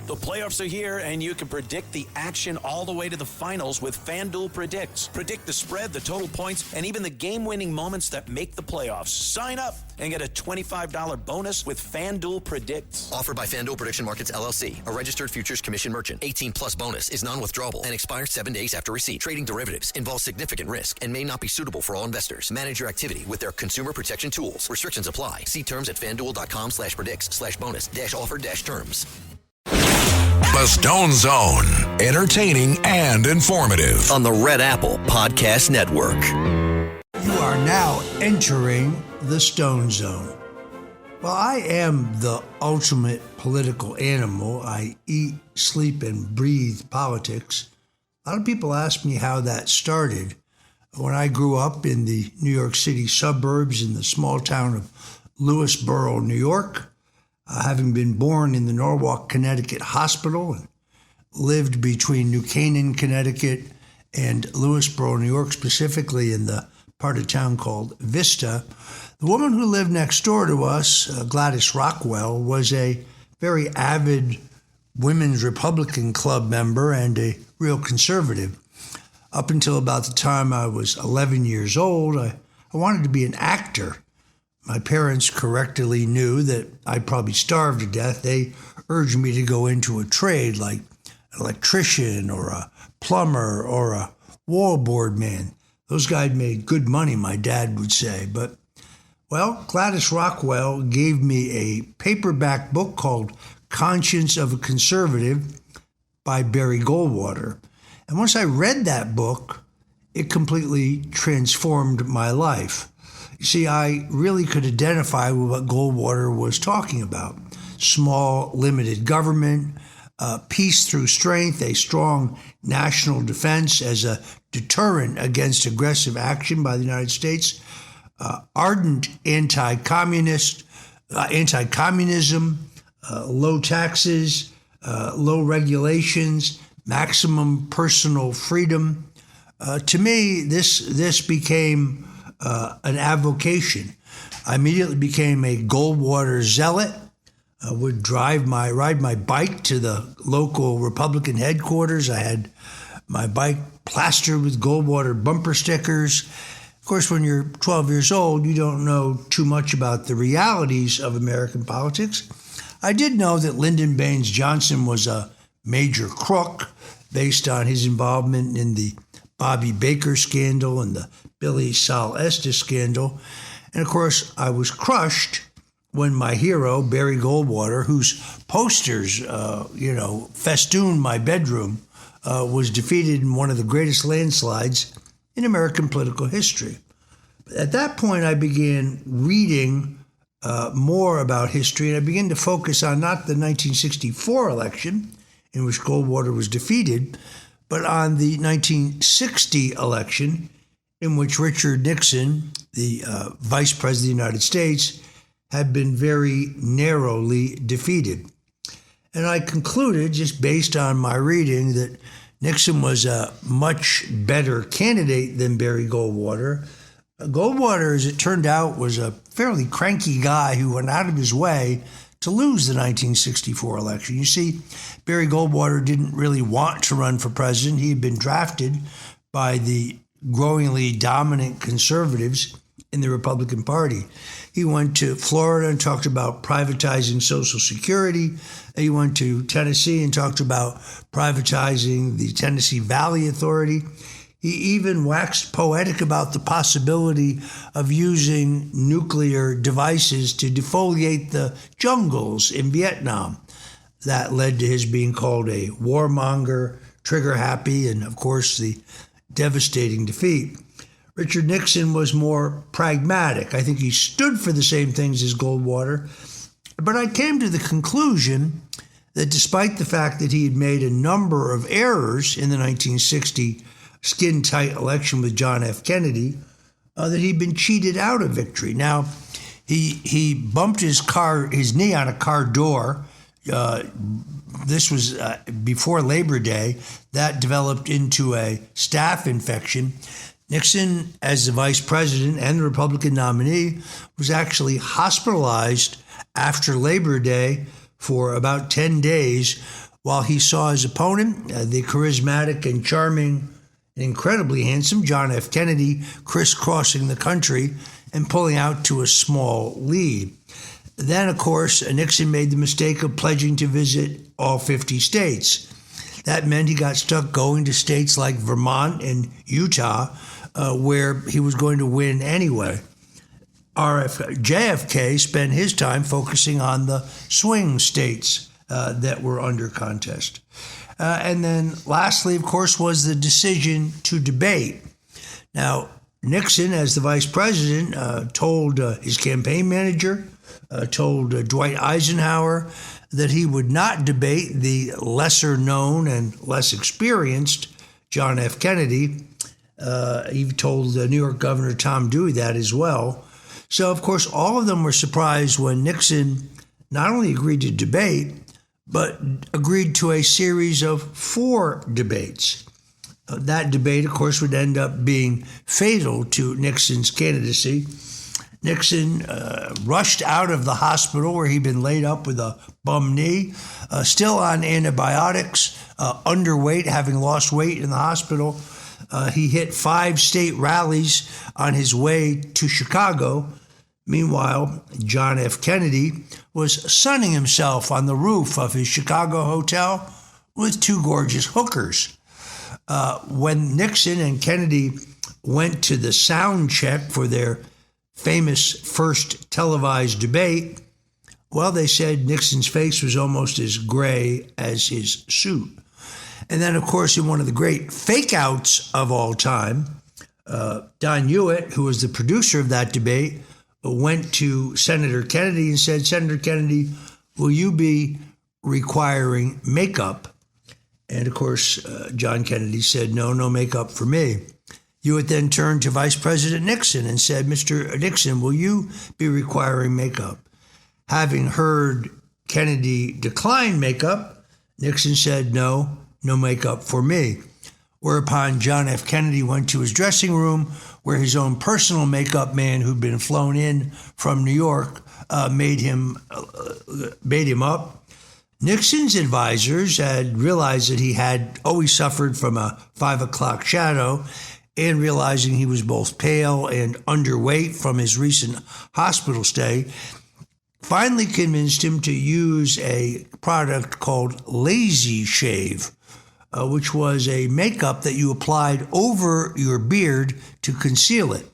The playoffs are here, and you can predict the action all the way to the finals with FanDuel Predicts. Predict the spread, the total points, and even the game-winning moments that make the playoffs. Sign up and get a $25 bonus with FanDuel Predicts. Offered by FanDuel Prediction Markets, LLC, a registered futures commission merchant. 18-plus bonus is non-withdrawable and expires 7 days after receipt. Trading derivatives involves significant risk and may not be suitable for all investors. Manage your activity with their consumer protection tools. Restrictions apply. See terms at FanDuel.com/predicts/bonus-offer-terms. The Stone Zone, entertaining and informative. On the Red Apple Podcast Network. You are now entering the Stone Zone. Well, I am the ultimate political animal. I eat, sleep, and breathe politics. A lot of people ask me how that started. When I grew up in the New York City suburbs in the small town of Lewisboro, New York, having been born in the Norwalk, Connecticut hospital and lived between New Canaan, Connecticut and Lewisboro, New York, specifically in the part of town called Vista, the woman who lived next door to us, Gladys Rockwell, was a very avid Women's Republican Club member and a real conservative. Up until about the time I was 11 years old, I wanted to be an actor. My parents correctly knew that I'd probably starve to death. They urged me to go into a trade like an electrician or a plumber or a wallboard man. Those guys made good money, my dad would say. But, well, Gladys Rockwell gave me a paperback book called Conscience of a Conservative by Barry Goldwater. And once I read that book, it completely transformed my life. You see, I really could identify with what Goldwater was talking about. Small, limited government, peace through strength, a strong national defense as a deterrent against aggressive action by the United States, ardent anti-communism, low taxes, low regulations, maximum personal freedom. To me, this became an avocation. I immediately became a Goldwater zealot. I would ride my bike to the local Republican headquarters. I had my bike plastered with Goldwater bumper stickers. Of course, when you're 12 years old, you don't know too much about the realities of American politics. I did know that Lyndon Baines Johnson was a major crook based on his involvement in the Bobby Baker scandal and the Billy Sol Estes scandal. And of course, I was crushed when my hero, Barry Goldwater, whose posters, festooned my bedroom, was defeated in one of the greatest landslides in American political history. At that point, I began reading more about history, and I began to focus on not the 1964 election, in which Goldwater was defeated, but on the 1960 election, in which Richard Nixon, the Vice President of the United States, had been very narrowly defeated. And I concluded, just based on my reading, that Nixon was a much better candidate than Barry Goldwater. Goldwater, as it turned out, was a fairly cranky guy who went out of his way to lose the 1964 election. You see, Barry Goldwater didn't really want to run for president. He had been drafted by the growingly dominant conservatives in the Republican Party. He went to Florida and talked about privatizing Social Security. He went to Tennessee and talked about privatizing the Tennessee Valley Authority. He even waxed poetic about the possibility of using nuclear devices to defoliate the jungles in Vietnam. That led to his being called a warmonger, trigger-happy, and, of course, the devastating defeat. Richard Nixon was more pragmatic. I think he stood for the same things as Goldwater. But I came to the conclusion that despite the fact that he had made a number of errors in the 1960 skin-tight election with John F. Kennedy, that he'd been cheated out of victory. Now, he bumped his knee on a car door. This was before Labor Day. That developed into a staph infection. Nixon, as the vice president and the Republican nominee, was actually hospitalized after Labor Day for about 10 days while he saw his opponent, the charismatic and charming and incredibly handsome John F. Kennedy, crisscrossing the country and pulling out to a small lead. Then, of course, Nixon made the mistake of pledging to visit all 50 states. That meant he got stuck going to states like Vermont and Utah, where he was going to win anyway. JFK spent his time focusing on the swing states that were under contest. And then lastly, of course, was the decision to debate. Now, Nixon, as the vice president, told his campaign manager, told Dwight Eisenhower that he would not debate the lesser known and less experienced John F. Kennedy. He told New York Governor Tom Dewey that as well. So, of course, all of them were surprised when Nixon not only agreed to debate, but agreed to a series of 4 debates. That debate, of course, would end up being fatal to Nixon's candidacy. Nixon rushed out of the hospital where he'd been laid up with a bum knee, still on antibiotics, underweight, having lost weight in the hospital. He hit 5 state rallies on his way to Chicago. Meanwhile, John F. Kennedy was sunning himself on the roof of his Chicago hotel with 2 gorgeous hookers. When Nixon and Kennedy went to the sound check for their famous first televised debate, well, they said Nixon's face was almost as gray as his suit. And then, of course, in one of the great fake-outs of all time, Don Hewitt, who was the producer of that debate, went to Senator Kennedy and said, Senator Kennedy, will you be requiring makeup? And, of course, John Kennedy said, no makeup for me. Hewitt then turned to Vice President Nixon and said, Mr. Nixon, will you be requiring makeup? Having heard Kennedy decline makeup, Nixon said, no makeup for me. Whereupon John F. Kennedy went to his dressing room where his own personal makeup man who'd been flown in from New York made him up. Nixon's advisors had realized that he had always suffered from a 5 o'clock shadow, and realizing he was both pale and underweight from his recent hospital stay, finally convinced him to use a product called Lazy Shave, which was a makeup that you applied over your beard to conceal it.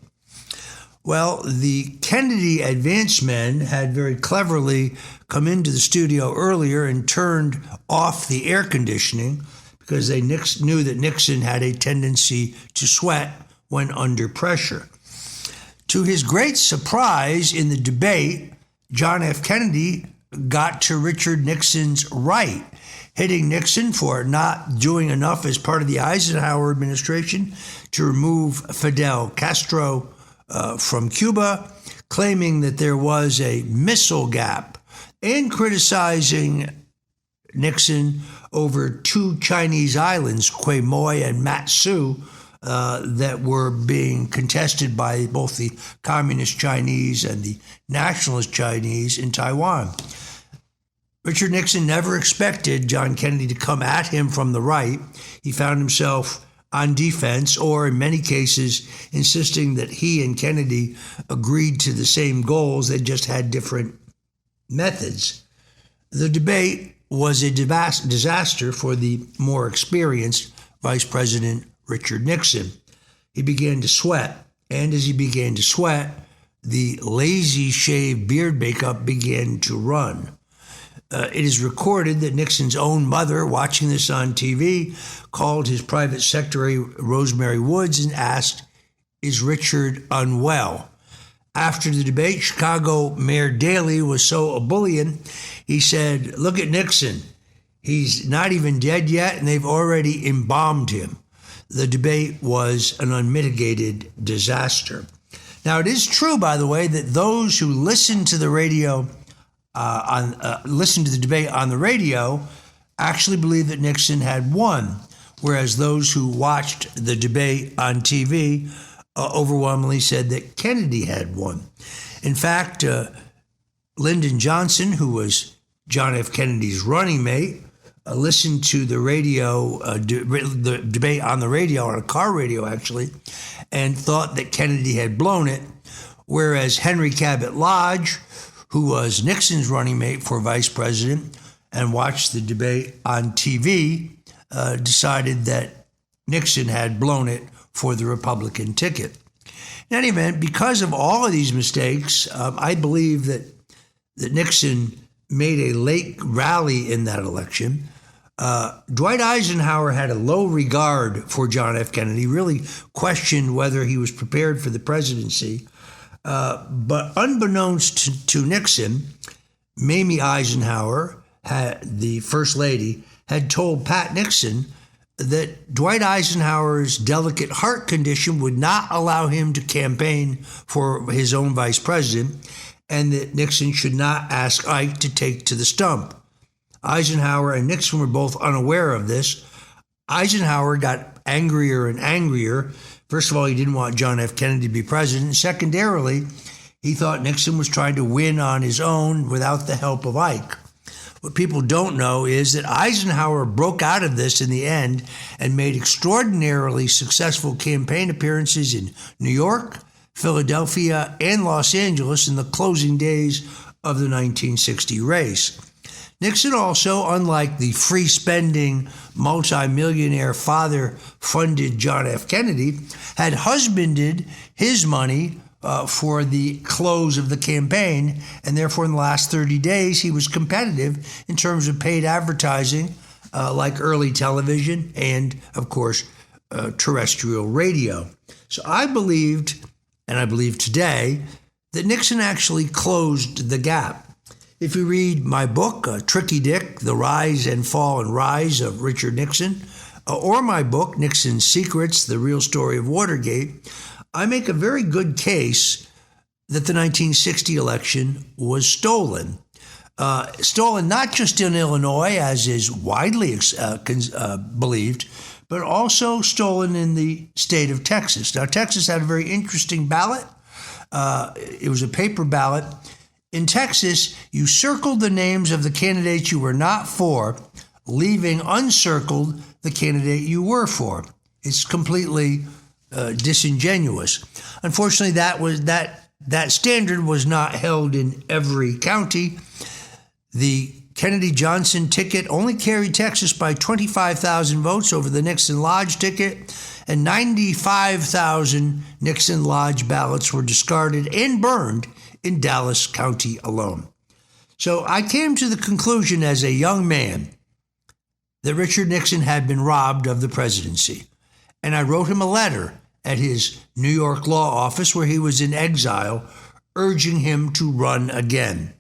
Well, the Kennedy advance men had very cleverly come into the studio earlier and turned off the air conditioning because they knew that Nixon had a tendency to sweat when under pressure. To his great surprise in the debate, John F. Kennedy got to Richard Nixon's right, hitting Nixon for not doing enough as part of the Eisenhower administration to remove Fidel Castro from Cuba, claiming that there was a missile gap, and criticizing Nixon over 2 Chinese islands, Quemoy and Matsu, that were being contested by both the Communist Chinese and the Nationalist Chinese in Taiwan. Richard Nixon never expected John Kennedy to come at him from the right. He found himself on defense, or in many cases, insisting that he and Kennedy agreed to the same goals. They just had different methods. The debate was a disaster for the more experienced Vice President Richard Nixon. He began to sweat, and as he began to sweat, the Lazy Shave beard makeup began to run. It is recorded that Nixon's own mother, watching this on TV, called his private secretary, Rosemary Woods, and asked, "Is Richard unwell?" After the debate, Chicago Mayor Daley was so ebullient, he said, "Look at Nixon. He's not even dead yet, and they've already embalmed him." The debate was an unmitigated disaster. Now, it is true, by the way, that those who listened to the radio listened to the debate on the radio actually believed that Nixon had won, whereas those who watched the debate on TV overwhelmingly said that Kennedy had won. In fact, Lyndon Johnson, who was John F. Kennedy's running mate, listened to the radio, the debate on the radio, on a car radio actually, and thought that Kennedy had blown it, whereas Henry Cabot Lodge, who was Nixon's running mate for vice president and watched the debate on TV, decided that Nixon had blown it for the Republican ticket. In any event, because of all of these mistakes, I believe that Nixon made a late rally in that election. Dwight Eisenhower had a low regard for John F. Kennedy, really questioned whether he was prepared for the presidency. But unbeknownst to Nixon, Mamie Eisenhower, the First Lady, had told Pat Nixon that Dwight Eisenhower's delicate heart condition would not allow him to campaign for his own vice president, and that Nixon should not ask Ike to take to the stump. Eisenhower and Nixon were both unaware of this. Eisenhower got angrier and angrier. First of all, he didn't want John F. Kennedy to be president. Secondarily, he thought Nixon was trying to win on his own without the help of Ike. What people don't know is that Eisenhower broke out of this in the end and made extraordinarily successful campaign appearances in New York, Philadelphia, and Los Angeles in the closing days of the 1960 race. Nixon also, unlike the free-spending, multimillionaire father-funded John F. Kennedy, had husbanded his money for the close of the campaign, and therefore in the last 30 days he was competitive in terms of paid advertising, like early television and, of course, terrestrial radio. So I believed, and I believe today, that Nixon actually closed the gap. If you read my book, Tricky Dick, The Rise and Fall and Rise of Richard Nixon, or my book, Nixon's Secrets, The Real Story of Watergate, I make a very good case that the 1960 election was stolen. Stolen not just in Illinois, as is widely believed, but also stolen in the state of Texas. Now, Texas had a very interesting ballot. It was a paper ballot. In Texas, you circled the names of the candidates you were not for, leaving uncircled the candidate you were for. It's completely disingenuous. Unfortunately, that standard was not held in every county. The Kennedy-Johnson ticket only carried Texas by 25,000 votes over the Nixon Lodge ticket, and 95,000 Nixon Lodge ballots were discarded and burned in Dallas County alone. So I came to the conclusion as a young man that Richard Nixon had been robbed of the presidency. And I wrote him a letter at his New York law office where he was in exile, urging him to run again.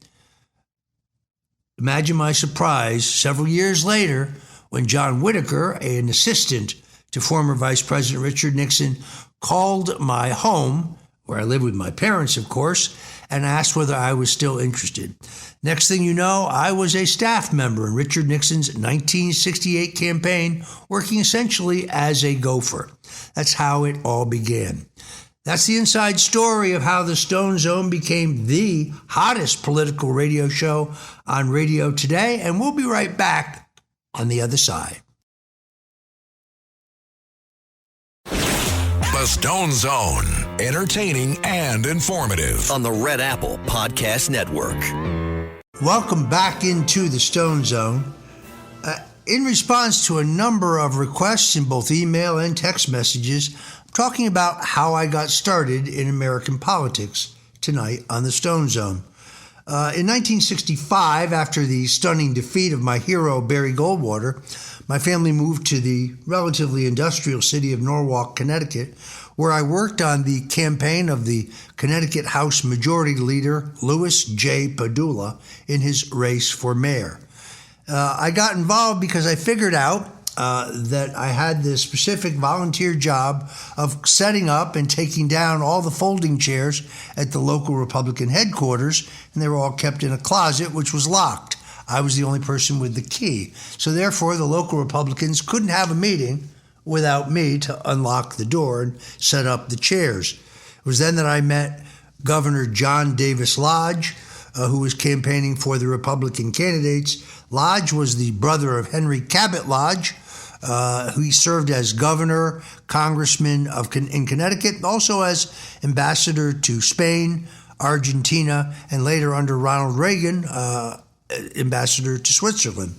Imagine my surprise several years later when John Whitaker, an assistant to former Vice President Richard Nixon, called my home, where I live with my parents, of course, and asked whether I was still interested. Next thing you know, I was a staff member in Richard Nixon's 1968 campaign, working essentially as a gopher. That's how it all began. That's the inside story of how the Stone Zone became the hottest political radio show on radio today, and we'll be right back on the other side. The Stone Zone, entertaining and informative. On the Red Apple Podcast Network. Welcome back into the Stone Zone. In response to a number of requests in both email and text messages, I'm talking about how I got started in American politics tonight on the Stone Zone. In 1965, after the stunning defeat of my hero, Barry Goldwater, my family moved to the relatively industrial city of Norwalk, Connecticut, where I worked on the campaign of the Connecticut House Majority Leader, Louis J. Padula, in his race for mayor. I got involved because I figured out that I had this specific volunteer job of setting up and taking down all the folding chairs at the local Republican headquarters, and they were all kept in a closet, which was locked. I was the only person with the key. So therefore, the local Republicans couldn't have a meeting without me to unlock the door and set up the chairs. It was then that I met Governor John Davis Lodge, who was campaigning for the Republican candidates. Lodge was the brother of Henry Cabot Lodge, who he served as governor, congressman in Connecticut, also as ambassador to Spain, Argentina, and later under Ronald Reagan, ambassador to Switzerland.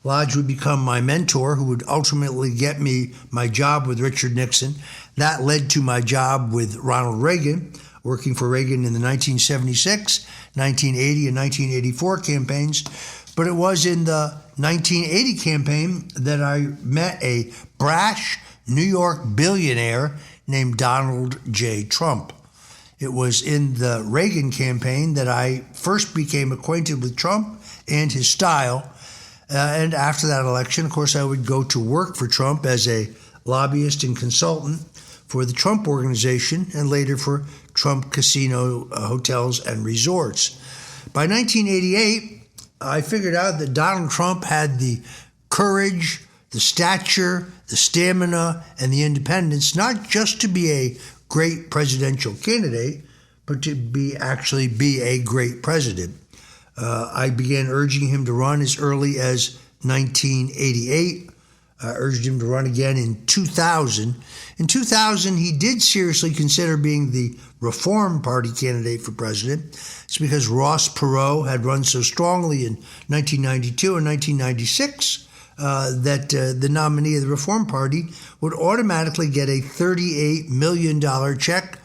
Lodge would become my mentor, who would ultimately get me my job with Richard Nixon. That led to my job with Ronald Reagan, working for Reagan in the 1976, 1980, and 1984 campaigns. But it was in the 1980 campaign that I met a brash New York billionaire named Donald J. Trump. It was in the Reagan campaign that I first became acquainted with Trump and his style. And after that election, of course, I would go to work for Trump as a lobbyist and consultant for the Trump Organization and later for Trump Casino Hotels and Resorts. By 1988, I figured out that Donald Trump had the courage, the stature, the stamina, and the independence, not just to be a great presidential candidate, but to actually be a great president. I began urging him to run as early as 1988. I urged him to run again in 2000. In 2000, he did seriously consider being the Reform Party candidate for president. It's because Ross Perot had run so strongly in 1992 and 1996 that the nominee of the Reform Party would automatically get a $38 million check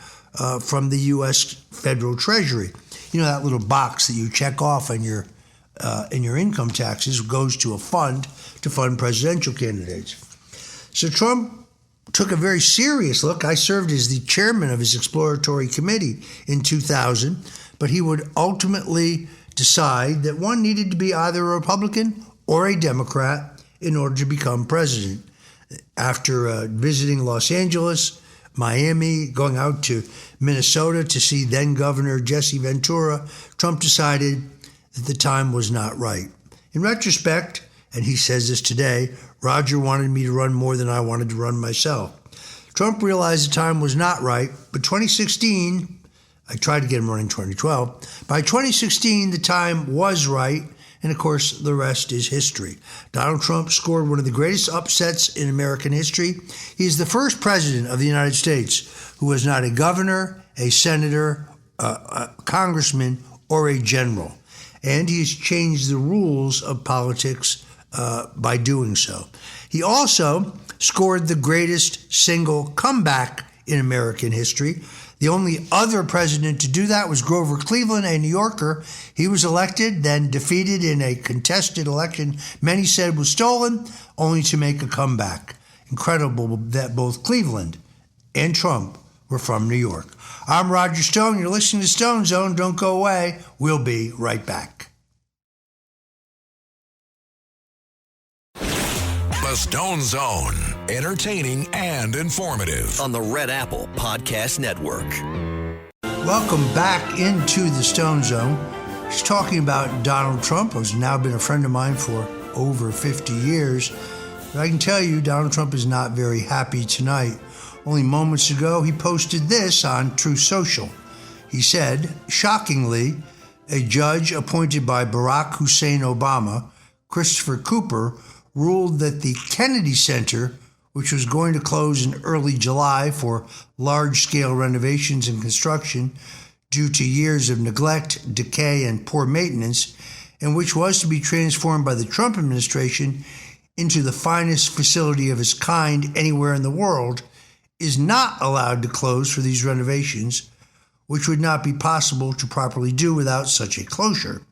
from the U.S. federal Treasury. You know, that little box that you check off on your income taxes goes to a fund to fund presidential candidates. So Trump took a very serious look. I served as the chairman of his exploratory committee in 2000, but he would ultimately decide that one needed to be either a Republican or a Democrat in order to become president. After visiting Los Angeles, Miami, going out to Minnesota to see then Governor Jesse Ventura, Trump decided that the time was not right. In retrospect, and he says this today, Roger wanted me to run more than I wanted to run myself. Trump realized the time was not right, but 2016, I tried to get him running in 2012. By 2016, the time was right, and of course, the rest is history. Donald Trump scored one of the greatest upsets in American history. He is the first president of the United States who was not a governor, a senator, a congressman, or a general. And he has changed the rules of politics by doing so. He also scored the greatest single comeback in American history. The only other president to do that was Grover Cleveland, a New Yorker. He was elected, then defeated in a contested election many said was stolen, only to make a comeback. Incredible that both Cleveland and Trump were from New York. I'm Roger Stone. You're listening to Stone Zone. Don't go away. We'll be right back. The Stone Zone, entertaining and informative. On the Red Apple Podcast Network. Welcome back into the Stone Zone. He's talking about Donald Trump, who's now been a friend of mine for over 50 years. But I can tell you, Donald Trump is not very happy tonight. Only moments ago, he posted this on Truth Social. He said, shockingly, a judge appointed by Barack Hussein Obama, Christopher Cooper, ruled that the Kennedy Center, which was going to close in early July for large-scale renovations and construction due to years of neglect, decay, and poor maintenance, and which was to be transformed by the Trump administration into the finest facility of its kind anywhere in the world, is not allowed to close for these renovations, which would not be possible to properly do without such a closure.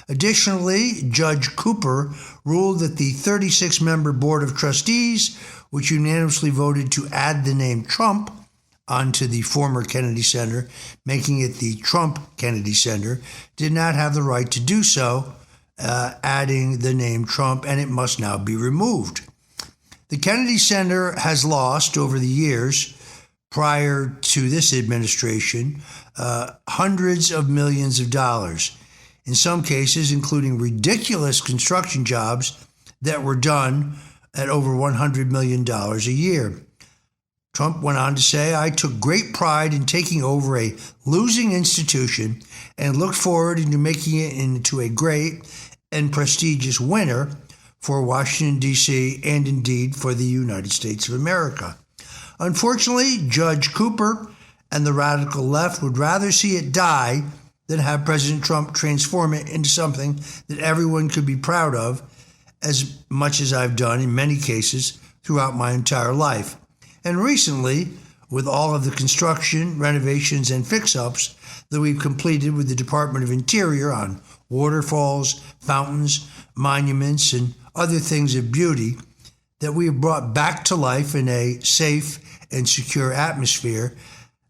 Additionally, Judge Cooper ruled that the 36-member Board of Trustees, which unanimously voted to add the name Trump onto the former Kennedy Center, making it the Trump Kennedy Center, did not have the right to do so, adding the name Trump, and it must now be removed. The Kennedy Center has lost over the years, prior to this administration, hundreds of millions of dollars. In some cases, including ridiculous construction jobs that were done at over $100 million a year. Trump went on to say, "I took great pride in taking over a losing institution and looked forward into making it into a great and prestigious winner for Washington, D.C., and indeed for the United States of America." Unfortunately, Judge Cooper and the radical left would rather see it die than have President Trump transform it into something that everyone could be proud of, as much as I've done in many cases throughout my entire life. And recently, with all of the construction, renovations, and fix-ups that we've completed with the Department of Interior on waterfalls, fountains, monuments, and other things of beauty that we have brought back to life in a safe and secure atmosphere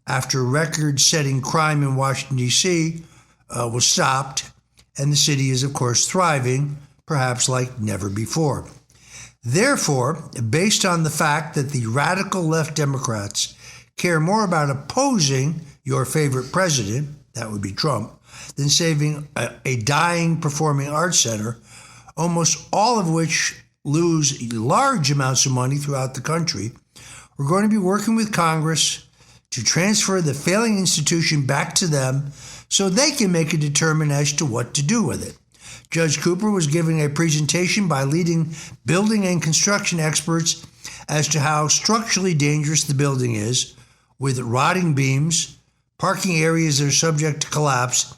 after record-setting crime in Washington, D.C. Was stopped, and the city is, of course, thriving, perhaps like never before. Therefore, based on the fact that the radical left Democrats care more about opposing your favorite president, that would be Trump, than saving a dying performing arts center, almost all of which lose large amounts of money throughout the country, we're going to be working with Congress to transfer the failing institution back to them so they can make a determination as to what to do with it. Judge Cooper was giving a presentation by leading building and construction experts as to how structurally dangerous the building is, with rotting beams, parking areas that are subject to collapse,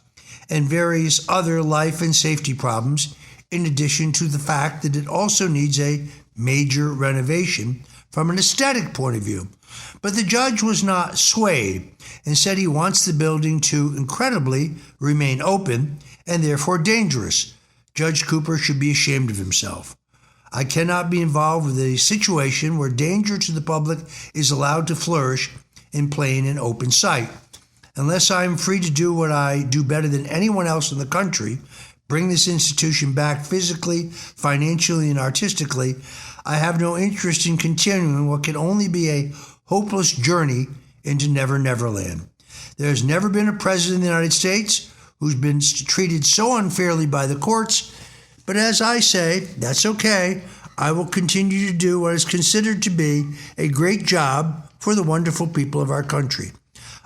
and various other life and safety problems, in addition to the fact that it also needs a major renovation from an aesthetic point of view. But the judge was not swayed and said he wants the building to incredibly remain open and therefore dangerous. Judge Cooper should be ashamed of himself. I cannot be involved with a situation where danger to the public is allowed to flourish in plain and open sight. Unless I am free to do what I do better than anyone else in the country, bring this institution back physically, financially, and artistically, I have no interest in continuing what can only be a hopeless journey into Never Never Land. There has never been a president of the United States who's been treated so unfairly by the courts, but as I say, that's okay. I will continue to do what is considered to be a great job for the wonderful people of our country.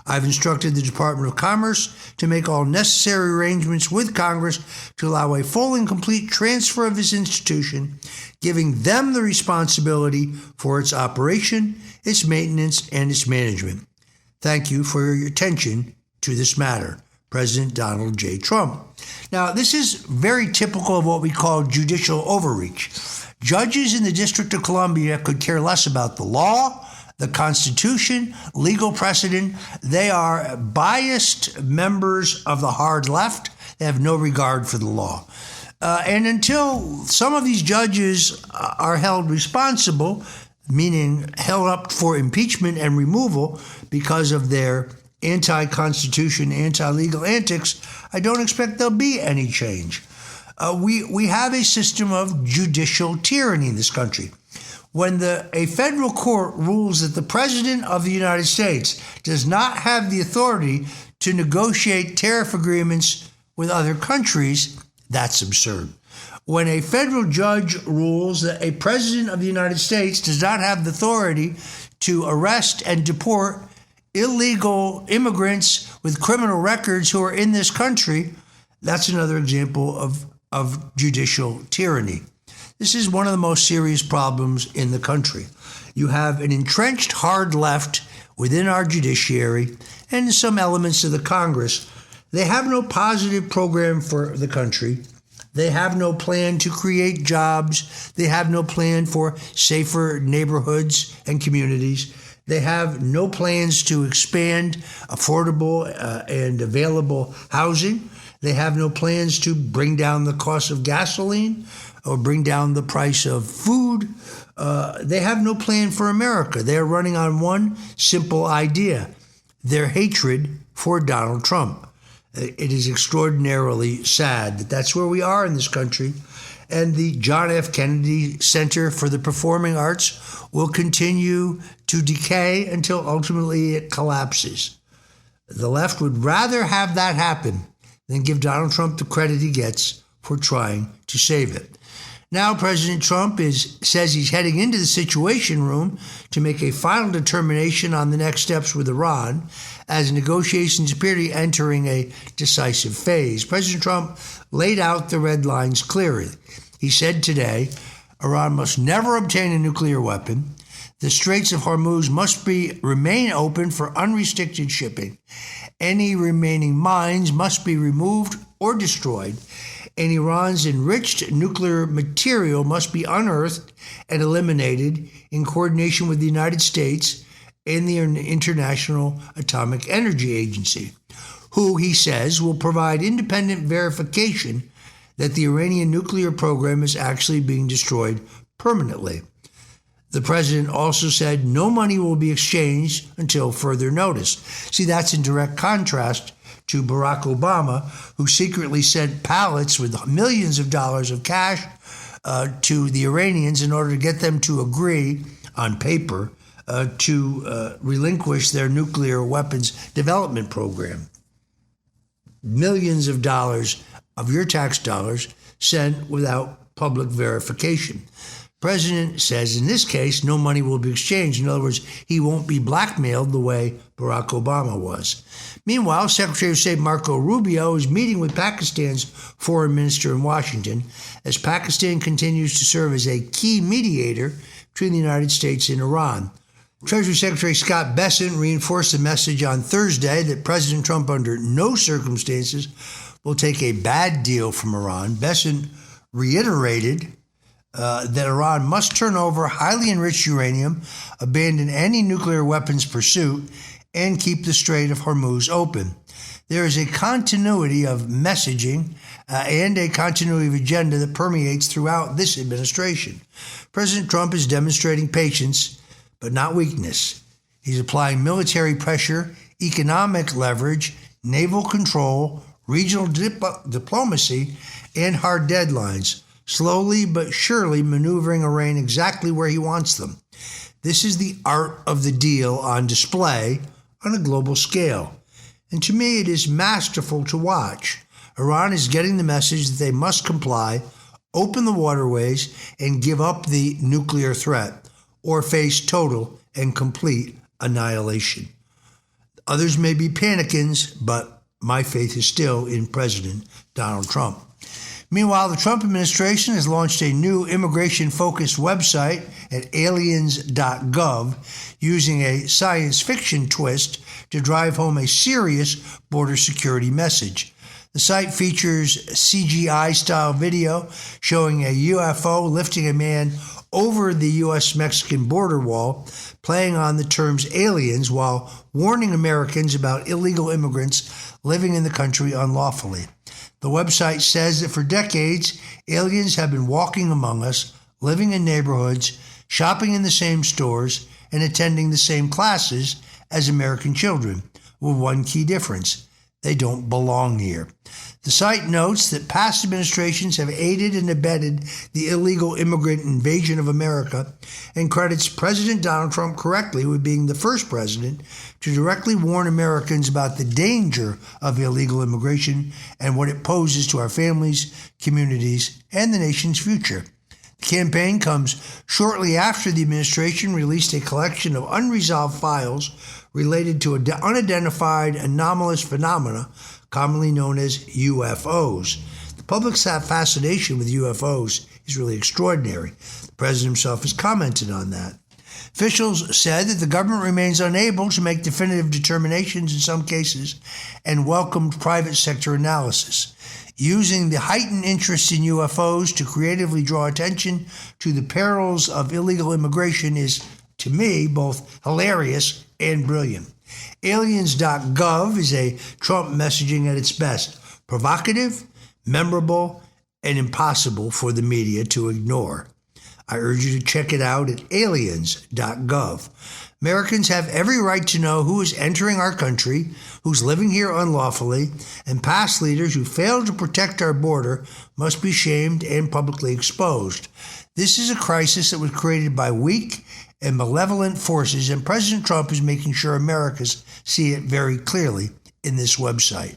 I've instructed the Department of Commerce to make all necessary arrangements with Congress to allow a full and complete transfer of this institution, giving them the responsibility for its operation, its maintenance, and its management. Thank you for your attention to this matter. President Donald J. Trump. Now, this is very typical of what we call judicial overreach. Judges in the District of Columbia could care less about the law, the Constitution, legal precedent. They are biased members of the hard left. They have no regard for the law. And until some of these judges are held responsible, meaning held up for impeachment and removal because of their anti-constitution, anti-legal antics, I don't expect there'll be any change. We have a system of judicial tyranny in this country. When a federal court rules that the President of the United States does not have the authority to negotiate tariff agreements with other countries, that's absurd. When a federal judge rules that a President of the United States does not have the authority to arrest and deport illegal immigrants with criminal records who are in this country, that's another example of judicial tyranny. This is one of the most serious problems in the country. You have an entrenched hard left within our judiciary and some elements of the Congress. They have no positive program for the country. They have no plan to create jobs. They have no plan for safer neighborhoods and communities. They have no plans to expand affordable and available housing. They have no plans to bring down the cost of gasoline or bring down the price of food. They have no plan for America. They are running on one simple idea, their hatred for Donald Trump. It is extraordinarily sad that that's where we are in this country. And the John F. Kennedy Center for the Performing Arts will continue to decay until ultimately it collapses. The left would rather have that happen than give Donald Trump the credit he gets for trying to save it. Now President Trump says he's heading into the Situation Room to make a final determination on the next steps with Iran as negotiations appear to be entering a decisive phase. President Trump laid out the red lines clearly. He said today, Iran must never obtain a nuclear weapon. The Straits of Hormuz must remain open for unrestricted shipping. Any remaining mines must be removed or destroyed, and Iran's enriched nuclear material must be unearthed and eliminated in coordination with the United States and the International Atomic Energy Agency, who, he says, will provide independent verification that the Iranian nuclear program is actually being destroyed permanently. The president also said no money will be exchanged until further notice. See, that's in direct contrast to Barack Obama, who secretly sent pallets with millions of dollars of cash to the Iranians in order to get them to agree on paper to relinquish their nuclear weapons development program. Millions of dollars of your tax dollars sent without public verification. President says in this case, no money will be exchanged. In other words, he won't be blackmailed the way Barack Obama was. Meanwhile, Secretary of State Marco Rubio is meeting with Pakistan's foreign minister in Washington as Pakistan continues to serve as a key mediator between the United States and Iran. Treasury Secretary Scott Bessent reinforced the message on Thursday that President Trump, under no circumstances, will take a bad deal from Iran. Bessent reiterated that Iran must turn over highly enriched uranium, abandon any nuclear weapons pursuit, and keep the Strait of Hormuz open. There is a continuity of messaging and a continuity of agenda that permeates throughout this administration. President Trump is demonstrating patience, but not weakness. He's applying military pressure, economic leverage, naval control, regional diplomacy, and hard deadlines, slowly but surely maneuvering Iran exactly where he wants them. This is the art of the deal on display on a global scale. And to me, it is masterful to watch. Iran is getting the message that they must comply, open the waterways, and give up the nuclear threat, or face total and complete annihilation. Others may be panicking, but my faith is still in President Donald Trump. Meanwhile, the Trump administration has launched a new immigration-focused website at aliens.gov using a science fiction twist to drive home a serious border security message. The site features CGI-style video showing a UFO lifting a man over the U.S.-Mexican border wall, playing on the terms aliens while warning Americans about illegal immigrants living in the country unlawfully. The website says that for decades, aliens have been walking among us, living in neighborhoods, shopping in the same stores, and attending the same classes as American children, with one key difference: they don't belong here. The site notes that past administrations have aided and abetted the illegal immigrant invasion of America and credits President Donald Trump correctly with being the first president to directly warn Americans about the danger of illegal immigration and what it poses to our families, communities, and the nation's future. The campaign comes shortly after the administration released a collection of unresolved files related to unidentified anomalous phenomena commonly known as UFOs. The public's fascination with UFOs is really extraordinary. The president himself has commented on that. Officials said that the government remains unable to make definitive determinations in some cases and welcomed private sector analysis. Using the heightened interest in UFOs to creatively draw attention to the perils of illegal immigration is, to me, both hilarious and brilliant. Aliens.gov is a Trump messaging at its best: provocative, memorable, and impossible for the media to ignore. I urge you to check it out at aliens.gov. Americans have every right to know who is entering our country, who's living here unlawfully, and past leaders who failed to protect our border must be shamed and publicly exposed. This is a crisis that was created by weak and malevolent forces, and President Trump is making sure Americans see it very clearly in this website.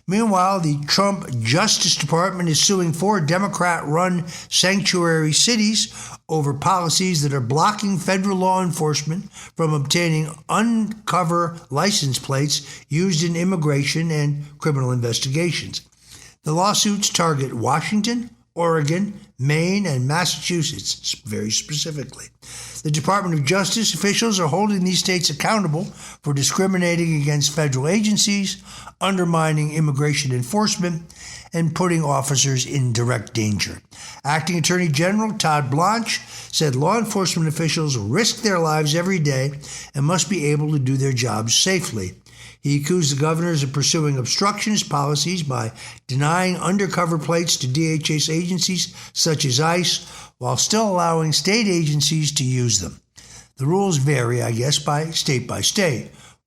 Meanwhile, the Trump Justice Department is suing 4 Democrat-run sanctuary cities over policies that are blocking federal law enforcement from obtaining uncover license plates used in immigration and criminal investigations. The lawsuits target Washington, Oregon, Maine, and Massachusetts, very specifically. The Department of Justice officials are holding these states accountable for discriminating against federal agencies, undermining immigration enforcement, and putting officers in direct danger. Acting Attorney General Todd Blanche said law enforcement officials risk their lives every day and must be able to do their jobs safely. He accused the governors of pursuing obstructionist policies by denying undercover plates to DHS agencies such as ICE, while still allowing state agencies to use them. The rules vary, I guess, by state.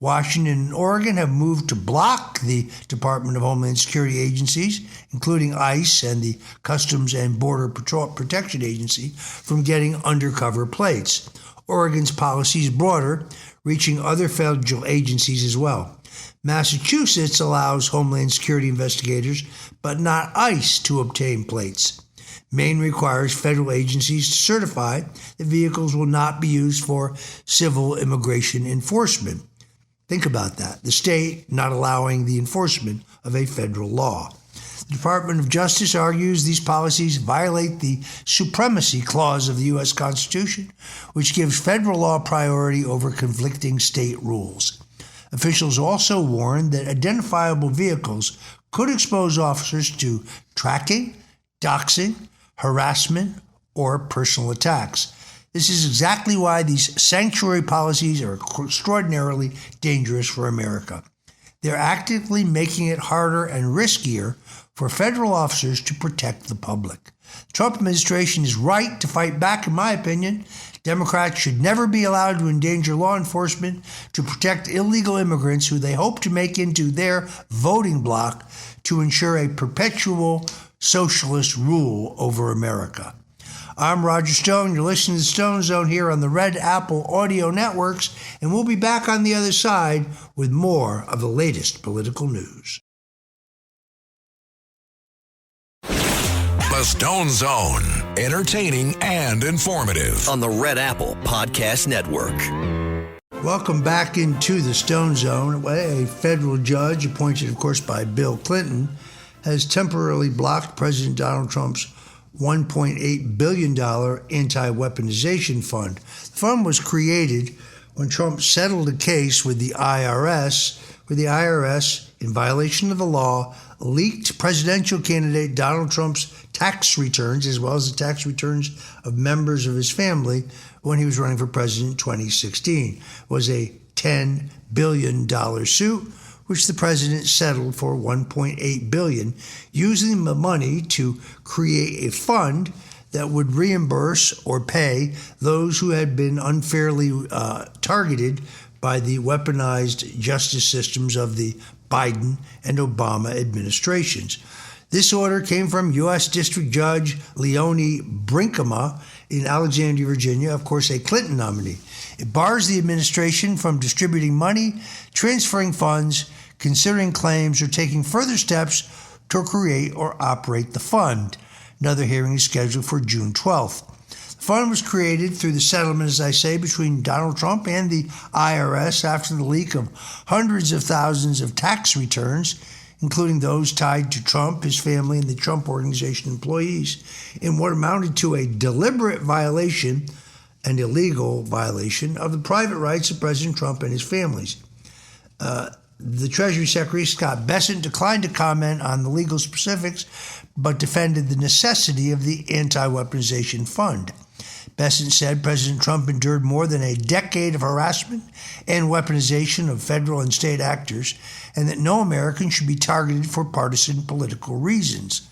Washington and Oregon have moved to block the Department of Homeland Security agencies, including ICE and the Customs and Border Protection Agency, from getting undercover plates. Oregon's policy is broader, reaching other federal agencies as well. Massachusetts allows Homeland Security investigators, but not ICE, to obtain plates. Maine requires federal agencies to certify that vehicles will not be used for civil immigration enforcement. Think about that. The state not allowing the enforcement of a federal law. The Department of Justice argues these policies violate the Supremacy Clause of the U.S. Constitution, which gives federal law priority over conflicting state rules. Officials also warned that identifiable vehicles could expose officers to tracking, doxing, harassment, or personal attacks. This is exactly why these sanctuary policies are extraordinarily dangerous for America. They're actively making it harder and riskier for federal officers to protect the public. The Trump administration is right to fight back, in my opinion. Democrats should never be allowed to endanger law enforcement to protect illegal immigrants who they hope to make into their voting bloc to ensure a perpetual socialist rule over America. I'm Roger Stone. You're listening to the Stone Zone here on the Red Apple Audio Networks, and we'll be back on the other side with more of the latest political news. The Stone Zone, entertaining and informative. On the Red Apple Podcast Network. Welcome back into the Stone Zone. A federal judge, appointed, of course, by Bill Clinton, has temporarily blocked President Donald Trump's $1.8 billion anti-weaponization fund. The fund was created when Trump settled a case with the IRS, where the IRS, in violation of the law, leaked presidential candidate Donald Trump's tax returns, as well as the tax returns of members of his family when he was running for president in 2016. It was a $10 billion suit, which the president settled for $1.8 billion, using the money to create a fund that would reimburse or pay those who had been unfairly targeted by the weaponized justice systems of the Biden and Obama administrations. This order came from U.S. District Judge Leonie Brinkema in Alexandria, Virginia, of course, a Clinton nominee. It bars the administration from distributing money, transferring funds, considering claims, or taking further steps to create or operate the fund. Another hearing is scheduled for June 12th. The fund was created through the settlement, as I say, between Donald Trump and the IRS after the leak of hundreds of thousands of tax returns, including those tied to Trump, his family, and the Trump Organization employees, in what amounted to a deliberate violation and illegal violation of the private rights of President Trump and his families. The Treasury Secretary, Scott Bessent, declined to comment on the legal specifics, but defended the necessity of the anti-weaponization fund. Bessent said President Trump endured more than a decade of harassment and weaponization of federal and state actors, and that no American should be targeted for partisan political reasons.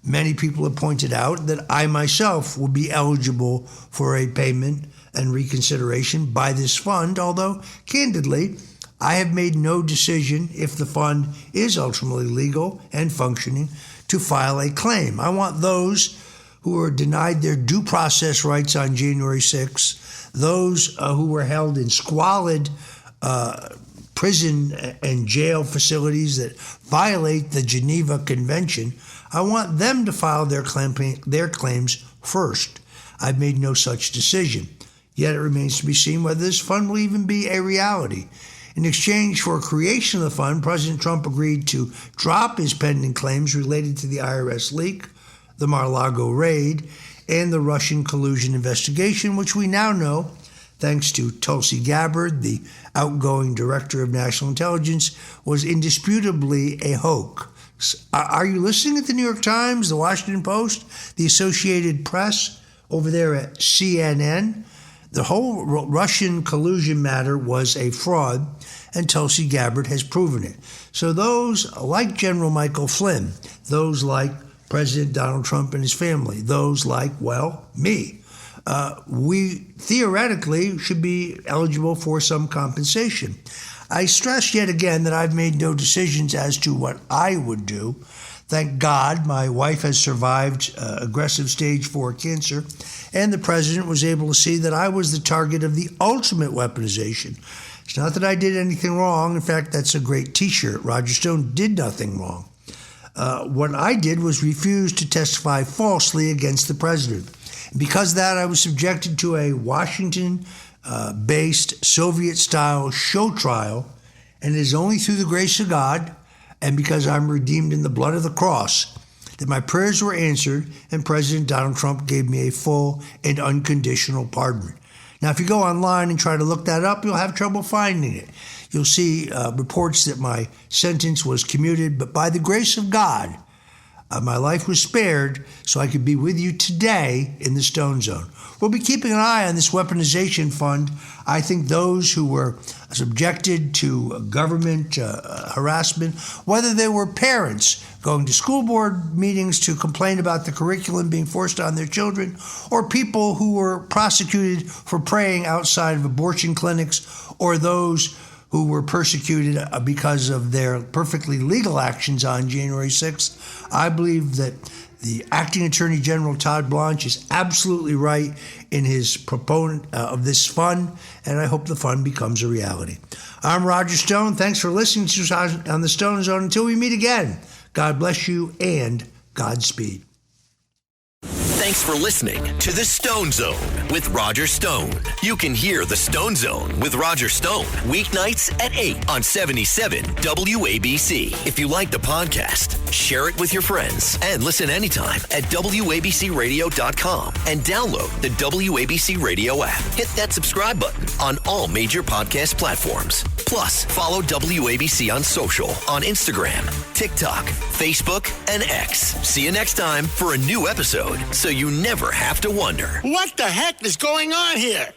Many people have pointed out that I myself will be eligible for a payment and reconsideration by this fund, although, candidly, I have made no decision, if the fund is ultimately legal and functioning, to file a claim. I want those who were denied their due process rights on January 6th, those who were held in squalid prison and jail facilities that violate the Geneva Convention, I want them to file their claims first. I've made no such decision. Yet it remains to be seen whether this fund will even be a reality. In exchange for creation of the fund, President Trump agreed to drop his pending claims related to the IRS leak, the Mar-a-Lago raid, and the Russian collusion investigation, which we now know, thanks to Tulsi Gabbard, the outgoing director of national intelligence, was indisputably a hoax. Are you listening at the New York Times, the Washington Post, the Associated Press, over there at CNN? The whole Russian collusion matter was a fraud, and Tulsi Gabbard has proven it. So those like General Michael Flynn, those like President Donald Trump and his family, those like, well, me, we theoretically should be eligible for some compensation. I stress yet again that I've made no decisions as to what I would do. Thank God my wife has survived aggressive stage 4 cancer, and the president was able to see that I was the target of the ultimate weaponization. It's not that I did anything wrong. In fact, that's a great T-shirt. Roger Stone did nothing wrong. What I did was refuse to testify falsely against the president. Because of that, I was subjected to a Washington-based Soviet-style show trial, and it is only through the grace of God and because I'm redeemed in the blood of the cross that my prayers were answered and President Donald Trump gave me a full and unconditional pardon. Now, if you go online and try to look that up, you'll have trouble finding it. You'll see reports that my sentence was commuted, but by the grace of God, my life was spared so I could be with you today in the Stone Zone. We'll be keeping an eye on this weaponization fund. I think those who were subjected to government harassment, whether they were parents going to school board meetings to complain about the curriculum being forced on their children, or people who were prosecuted for praying outside of abortion clinics, or those who were persecuted because of their perfectly legal actions on January 6th. I believe that the acting Attorney General, Todd Blanche, is absolutely right in his proponent of this fund, and I hope the fund becomes a reality. I'm Roger Stone. Thanks for listening to us on the Stone Zone. Until we meet again, God bless you and Godspeed. Thanks for listening to The Stone Zone with Roger Stone. You can hear The Stone Zone with Roger Stone weeknights at 8 on 77 WABC. If you like the podcast, share it with your friends and listen anytime at WABCRadio.com and download the WABC Radio app. Hit that subscribe button on all major podcast platforms. Plus, follow WABC on social on Instagram, TikTok, Facebook, and X. See you next time for a new episode, so you never have to wonder. What the heck is going on here?